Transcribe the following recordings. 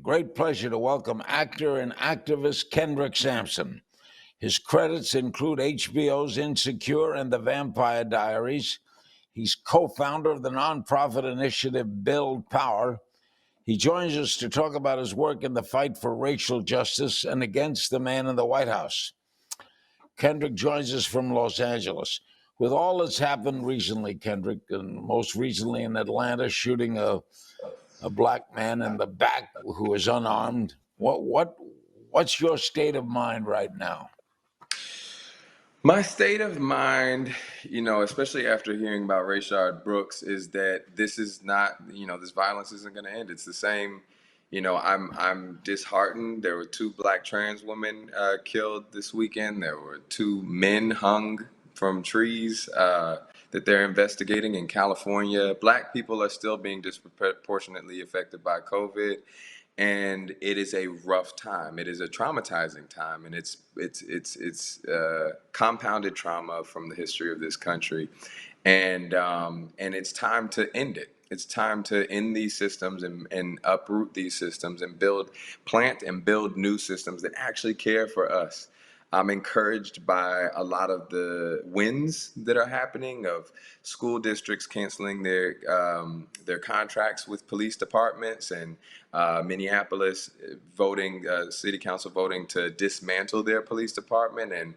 great pleasure to welcome actor and activist Kendrick Sampson. His credits include HBO's Insecure and The Vampire Diaries. He's co-founder of the nonprofit initiative Build Power. He joins us to talk about his work in the fight for racial justice and against the man in the White House. Kendrick joins us from Los Angeles. With all that's happened recently, Kendrick, and most recently in Atlanta, shooting a black man in the back who is unarmed, what's your state of mind right now? My state of mind, especially after hearing about Rayshard Brooks, is that this is not, this violence isn't going to end. It's the same. I'm disheartened. There were two black trans women killed this weekend. There were two men hung from trees that they're investigating in California. Black people are still being disproportionately affected by COVID, and it is a rough time. It is a traumatizing time, and it's compounded trauma from the history of this country, and it's time to end it. It's time to end these systems and uproot these systems and plant and build new systems that actually care for us. I'm encouraged by a lot of the wins that are happening of school districts canceling their contracts with police departments, and Minneapolis city council voting to dismantle their police department, and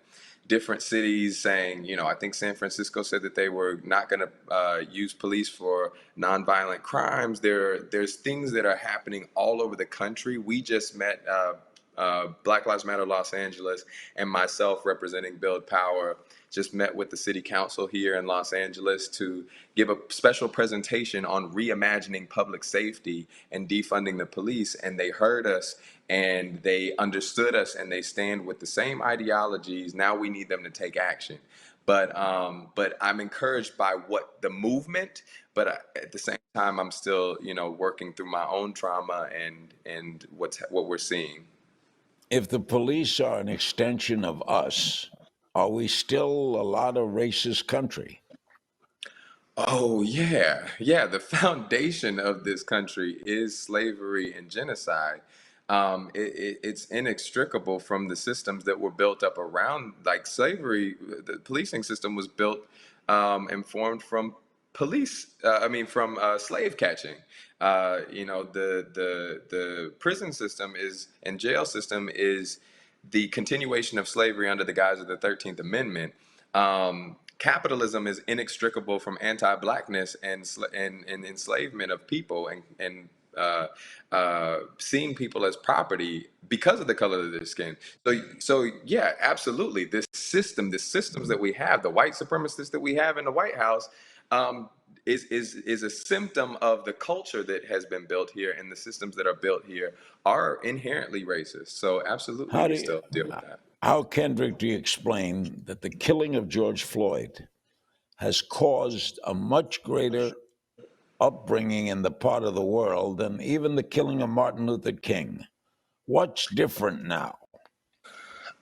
different cities saying, I think San Francisco said that they were not going to use police for nonviolent crimes. There's things that are happening all over the country. We just met Black Lives Matter Los Angeles and myself representing Build Power just met with the city council here in Los Angeles to give a special presentation on reimagining public safety and defunding the police. And they heard us and they understood us and they stand with the same ideologies. Now we need them to take action. But I'm encouraged by what the movement, but at the same time, I'm still, working through my own trauma and what we're seeing. If the police are an extension of us, are we still a lot of racist country? Oh, yeah. Yeah. The foundation of this country is slavery and genocide. It's inextricable from the systems that were built up around, like slavery. The policing system was built and formed from from slave catching. The prison system and jail system is the continuation of slavery under the guise of the 13th Amendment. Capitalism is inextricable from anti-blackness and enslavement of people and seeing people as property because of the color of their skin. So yeah, absolutely. The systems that we have, the white supremacists that we have in the White House, um, is a symptom of the culture that has been built here, and the systems that are built here are inherently racist. So absolutely, How we do you, still deal with that. how, Kendrick, do you explain that the killing of George Floyd has caused a much greater upbringing in the part of the world than even the killing of Martin Luther King? What's different now?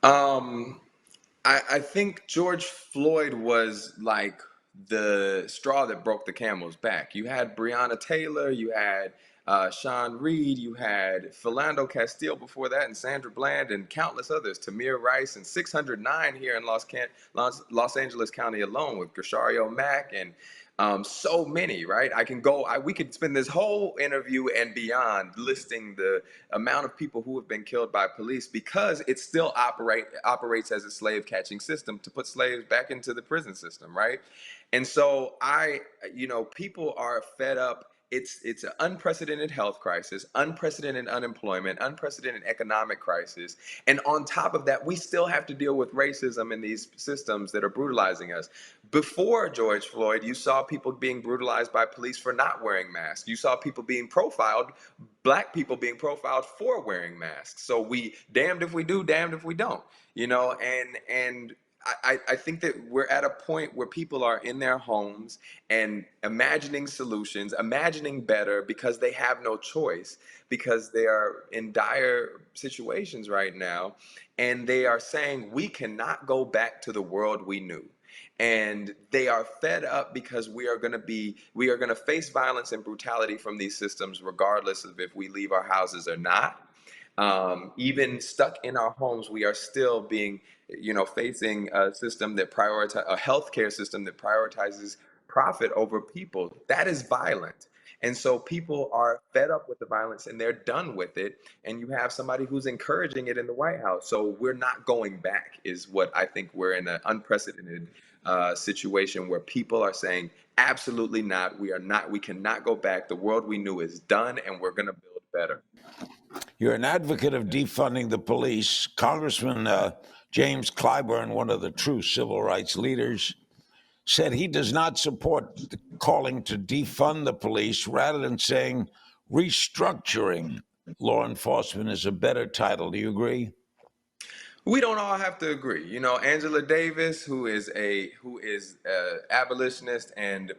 Um, I think George Floyd was like the straw that broke the camel's back. You had Breonna Taylor, you had Sean Reed, you had Philando Castile before that, and Sandra Bland, and countless others, Tamir Rice, and 609 here in Los Angeles County alone with Grishario Mack and so many, right? We could spend this whole interview and beyond listing the amount of people who have been killed by police because it still operates as a slave catching system to put slaves back into the prison system, right? And so people are fed up. It's an unprecedented health crisis, unprecedented unemployment, unprecedented economic crisis. And on top of that, we still have to deal with racism in these systems that are brutalizing us. Before George Floyd, you saw people being brutalized by police for not wearing masks. You saw people being profiled, black people being profiled for wearing masks. So we damned if we do, damned if we don't, and I think that we're at a point where people are in their homes and imagining solutions, imagining better because they have no choice, because they are in dire situations right now. And they are saying, we cannot go back to the world we knew. and they are fed up because we are going to face violence and brutality from these systems regardless of if we leave our houses or not. Even stuck in our homes, we are still being, facing a system that prioritize a healthcare system that prioritizes profit over people. That is violent. And so people are fed up with the violence and they're done with it. And you have somebody who's encouraging it in the White House. So we're not going back, is what I think. We're in an unprecedented situation where people are saying, absolutely not. We are not. We cannot go back. The world we knew is done, and we're going to build better. You're an advocate of defunding the police. Congressman James Clyburn, one of the true civil rights leaders, said he does not support the calling to defund the police, rather than saying restructuring law enforcement is a better title. Do you agree? We don't all have to agree. Angela Davis, who is a abolitionist and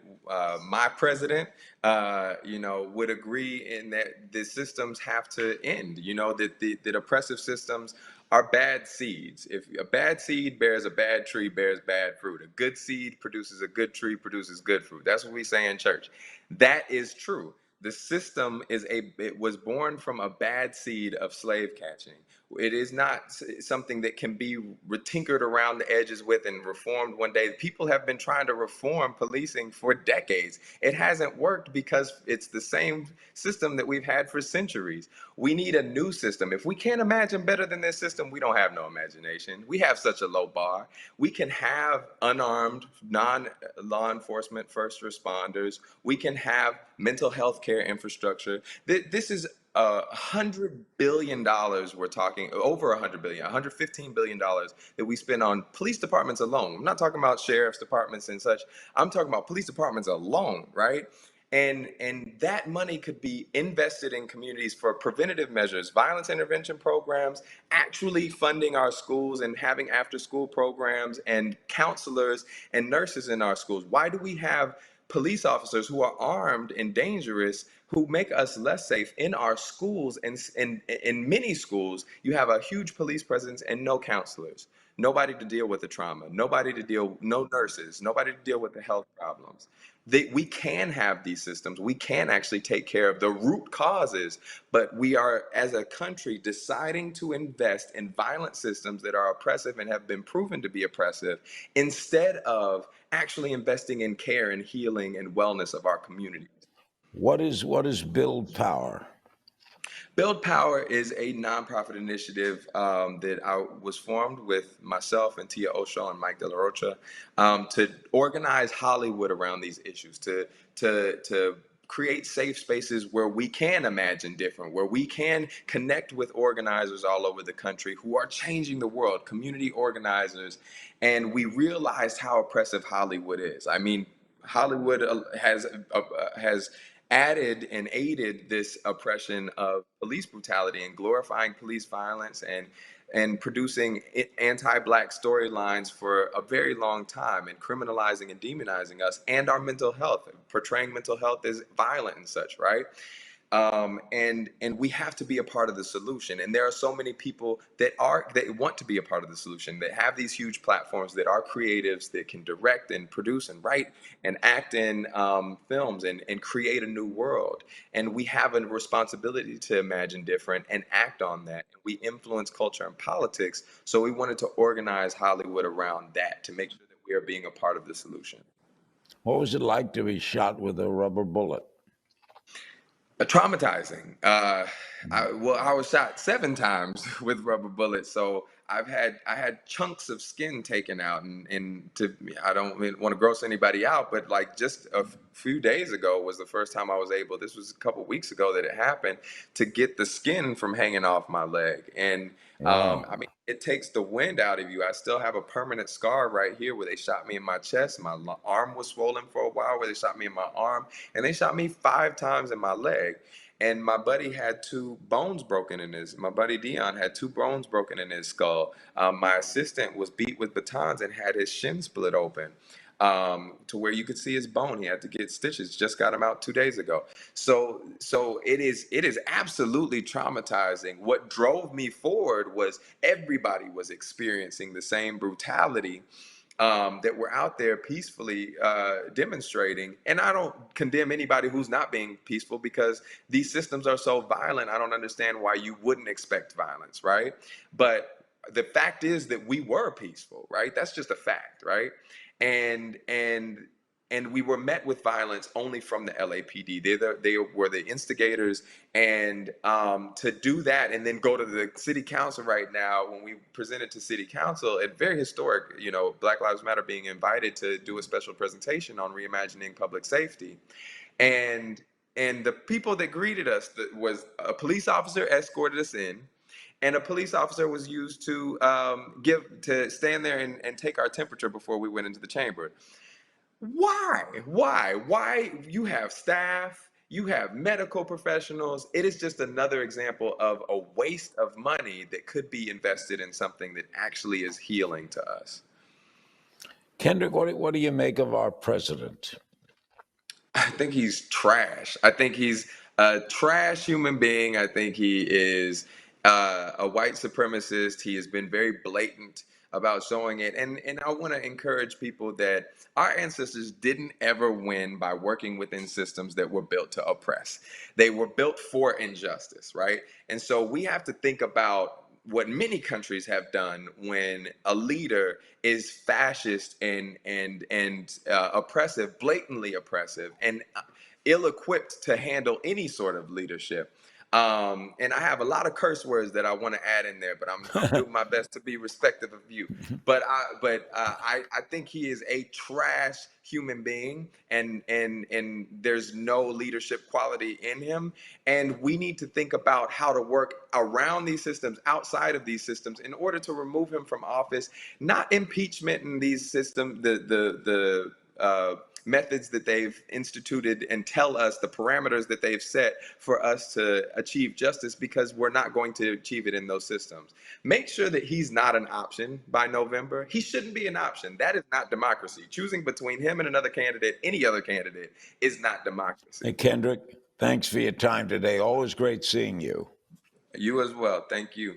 my president, would agree in that the systems have to end. That oppressive systems are bad seeds. If a bad seed bears a bad tree, bears bad fruit. A good seed produces a good tree, produces good fruit. That's what we say in church. That is true. The system it was born from a bad seed of slave catching. It is not something that can be tinkered around the edges with and reformed one day. People have been trying to reform policing for decades. It hasn't worked because it's the same system that we've had for centuries. We need a new system. If we can't imagine better than this system, we don't have no imagination. We have such a low bar. We can have unarmed, non-law enforcement first responders. We can have mental health care infrastructure. This is $100 billion. We're talking over 100 billion, $115 billion that we spend on police departments alone. I'm not talking about sheriff's departments and such. I'm talking about police departments alone, right? And that money could be invested in communities for preventative measures, violence intervention programs, actually funding our schools and having after school programs and counselors and nurses in our schools. Why do we have police officers who are armed and dangerous who make us less safe in our schools? And in many schools, you have a huge police presence and no counselors, nobody to deal with the trauma, no nurses, nobody to deal with the health problems. We can have these systems. We can actually take care of the root causes, but we are, as a country, deciding to invest in violent systems that are oppressive and have been proven to be oppressive, instead of actually investing in care and healing and wellness of our communities. What is Build Power? Build Power is a nonprofit initiative that I was formed with myself and Tia Osho and Mike De La Rocha to organize Hollywood around these issues, to create safe spaces where we can imagine different, where we can connect with organizers all over the country who are changing the world, community organizers. And we realized how oppressive Hollywood is. I mean, Hollywood has added and aided this oppression of police brutality and glorifying police violence and producing anti-black storylines for a very long time and criminalizing and demonizing us and our mental health, portraying mental health as violent and such, right? And we have to be a part of the solution. And there are so many people that want to be a part of the solution, that have these huge platforms, that are creatives, that can direct and produce and write and act in films and create a new world. And we have a responsibility to imagine different and act on that. We influence culture and politics. So we wanted to organize Hollywood around that to make sure that we are being a part of the solution. What was it like to be shot with a rubber bullet? Traumatizing. I was shot 7 times with rubber bullets, so I had chunks of skin taken out, and I don't want to gross anybody out, but like just a few days ago was the first time I was able. This was a couple weeks ago that it happened, to get the skin from hanging off my leg. And Wow. I mean, it takes the wind out of you. I still have a permanent scar right here where they shot me in my chest. My arm was swollen for a while where they shot me in my arm, and they shot me 5 times in my leg. And my buddy had two bones broken in his. My buddy Dion had two bones broken in his skull. My assistant was beat with batons and had his shin split open, to where you could see his bone. He had to get stitches. Just got him out 2 days ago. So it is absolutely traumatizing. What drove me forward was everybody was experiencing the same brutality, that were out there peacefully demonstrating. And I don't condemn anybody who's not being peaceful, because these systems are so violent. I don't understand why you wouldn't expect violence, right? But the fact is that we were peaceful, right? That's just a fact, right? And we were met with violence only from the LAPD. They were the instigators, and to do that and then go to the city council right now, when we presented to city council, it's very historic. Black Lives Matter being invited to do a special presentation on reimagining public safety, and the people that greeted us, was a police officer escorted us in, and a police officer was used to stand there and take our temperature before we went into the chamber. Why? You have staff, you have medical professionals. It is just another example of a waste of money that could be invested in something that actually is healing to us. Kendrick, what do you make of our president? I think he's trash. I think he's a trash human being. I think he is a white supremacist. He has been very blatant about showing it. And I want to encourage people that our ancestors didn't ever win by working within systems that were built to oppress. They were built for injustice, right? And so we have to think about what many countries have done when a leader is fascist and oppressive, blatantly oppressive, and ill-equipped to handle any sort of leadership. And I have a lot of curse words that I want to add in there, but I'm doing my best to be respectful of you. But I think he is a trash human being, and there's no leadership quality in him. And we need to think about how to work around these systems, outside of these systems, in order to remove him from office. Not impeachment in these systems, the methods that they've instituted, and tell us the parameters that they've set for us to achieve justice, because we're not going to achieve it in those systems. Make sure that he's not an option by November. He shouldn't be an option. That is not democracy. Choosing between him and another candidate, any other candidate, is not democracy. Hey, Kendrick, thanks for your time today. Always great seeing you. You as well. Thank you.